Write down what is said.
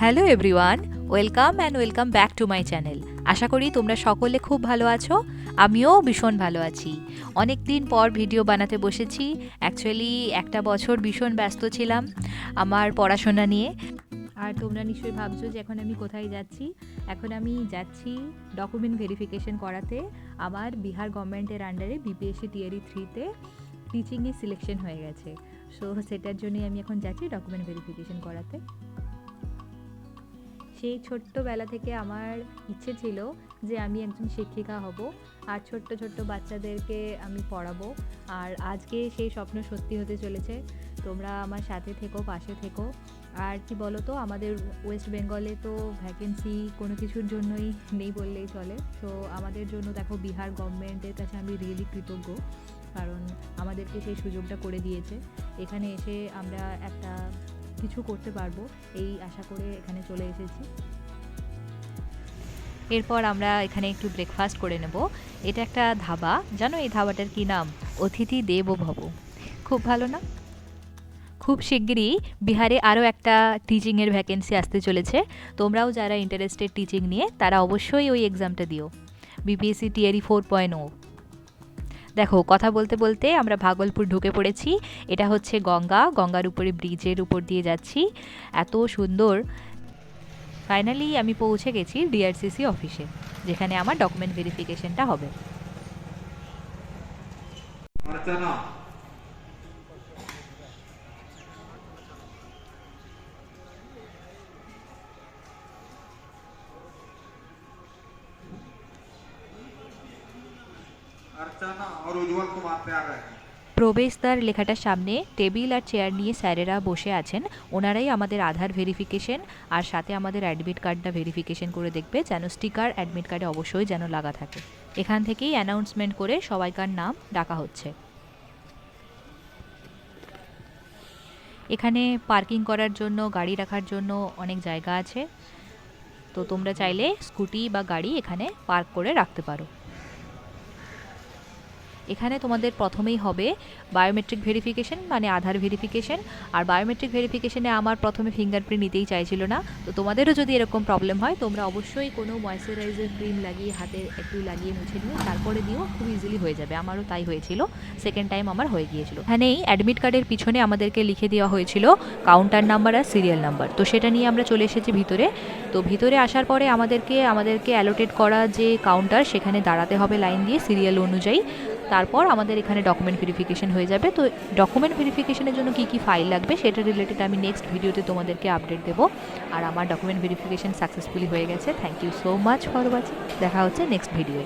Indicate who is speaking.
Speaker 1: Hello everyone, welcome back to my channel. আশা করি তোমরা সকলে খুব ভালো আছো। আমিও ভীষণ ভালো আছি। অনেক দিন পর ভিডিও বানাতে বসেছি। অ্যাকচুয়ালি একটা বছর ভীষণ ব্যস্ত ছিলাম আমার পড়াশোনা নিয়ে। আর তোমরা নিশ্চয়ই ভাবছো যে এখন আমি কোথায় যাচ্ছি। এখন আমি যাচ্ছি ডকুমেন্ট ভেরিফিকেশন করাতে। আমার বিহার গভর্নমেন্টের আন্ডারে বিপিএসসি টিয়ারি 3-তে টিচিংয়ে সিলেকশন হয়ে গেছে। সো সেটার জন্যই আমি এখন যাচ্ছি ডকুমেন্ট ভেরিফিকেশন করাতে। সেই ছোট্টবেলা থেকে আমার ইচ্ছে ছিল যে আমি একজন শিক্ষিকা হব আর ছোট্ট ছোট্ট বাচ্চাদেরকে আমি পড়াবো। আর আজকে সেই স্বপ্ন সত্যি হতে চলেছে। তোমরা আমার সাথে থেকো, পাশে থেকো। আর কি বলো তো, আমাদের ওয়েস্ট বেঙ্গলে তো ভ্যাকেন্সি কোনো কিছুর জন্যই নেই বললেই চলে। তো আমাদের জন্য দেখো, বিহার গভর্নমেন্টের কাছে আমি রিয়েলি কৃতজ্ঞ, কারণ আমাদেরকে সেই সুযোগটা করে দিয়েছে। এখানে এসে আমরা একটা কিছু করতে পারবো এই আশা করে এখানে চলে এসেছি। এরপর আমরা এখানে একটু ব্রেকফাস্ট করে নেব। এটা একটা ধাবা, জানো এই ধাবাটার কি নাম? অতিথি দেবো ভব। খুব ভালো না? খুব শিগগিরই বিহারে আরও একটা টিচিংয়ের ভ্যাকেন্সি আসতে চলেছে। তোমরাও যারা ইন্টারেস্টেড টিচিং নিয়ে, তারা অবশ্যই ওই এক্সামটা দিও, বিপিএসসি টিআরই 4.0। দেখো, কথা বলতে বলতে আমরা ভাগলপুর ঢুকে পড়েছি। এটা হচ্ছে গঙ্গার উপরে ব্রিজের উপর দিয়ে যাচ্ছি। এত সুন্দর। ফাইনালি আমি পৌঁছে গেছি ডিআরসিসি অফিসে, যেখানে আমার ডকুমেন্ট ভেরিফিকেশনটা হবে। প্রবেশদ্বার লেখাটার সামনে টেবিল আর চেয়ার নিয়ে স্যারেরা বসে আছেন। ওনারাই আমাদের আধার ভেরিফিকেশন আর সাথে আমাদের অ্যাডমিট কার্ডটা ভেরিফিকেশন করে দেখবে, যেন স্টিকার অ্যাডমিট কার্ডে অবশ্যই যেন লাগা থাকে। এখান থেকেই অ্যানাউন্সমেন্ট করে সবাইকার নাম ডাকা হচ্ছে। এখানে পার্কিং করার জন্য, গাড়ি রাখার জন্য অনেক জায়গা আছে। তো তোমরা চাইলে স্কুটি বা গাড়ি এখানে পার্ক করে রাখতে পারো। এখানে তোমাদের প্রথমেই হবে বায়োমেট্রিক ভেরিফিকেশন, মানে আধার ভেরিফিকেশন। আর বায়োমেট্রিক ভেরিফিকেশনে আমার প্রথমে ফিঙ্গারপ্রিন্ট নিতেই চাইছিল না। তো তোমাদেরও যদি এরকম প্রবলেম হয়, তোমরা অবশ্যই কোনো ময়েশ্চারাইজার ক্রিম লাগিয়ে, হাতে একটু লাগিয়ে মুছে নিয়ে তারপরে দিও, খুব ইজিলি হয়ে যাবে। আমারও তাই হয়েছিল, সেকেন্ড টাইম আমার হয়ে গিয়েছিল। এখানেই অ্যাডমিট কার্ডের পিছনে আমাদেরকে লিখে দেওয়া হয়েছিল কাউন্টার নাম্বার আর সিরিয়াল নাম্বার। তো সেটা নিয়ে আমরা চলে এসেছি ভিতরে। তো ভিতরে আসার পরে আমাদেরকে অ্যালোটেড করা যে কাউন্টার, সেখানে দাঁড়াতে হবে লাইন দিয়ে সিরিয়াল অনুযায়ী। তারপর আমাদের এখানে ডকুমেন্ট ভেরিফিকেশন হয়ে যাবে। তো ডকুমেন্ট ভেরিফিকেশনের জন্য কী কী ফাইল লাগবে সেটা রিলেটেড আমি নেক্সট ভিডিওতে তোমাদেরকে আপডেট দেবো। আর আমার ডকুমেন্ট ভেরিফিকেশন সাকসেসফুলি হয়ে গেছে। Thank you so much for watching. দেখা হচ্ছে নেক্সট ভিডিওয়ে।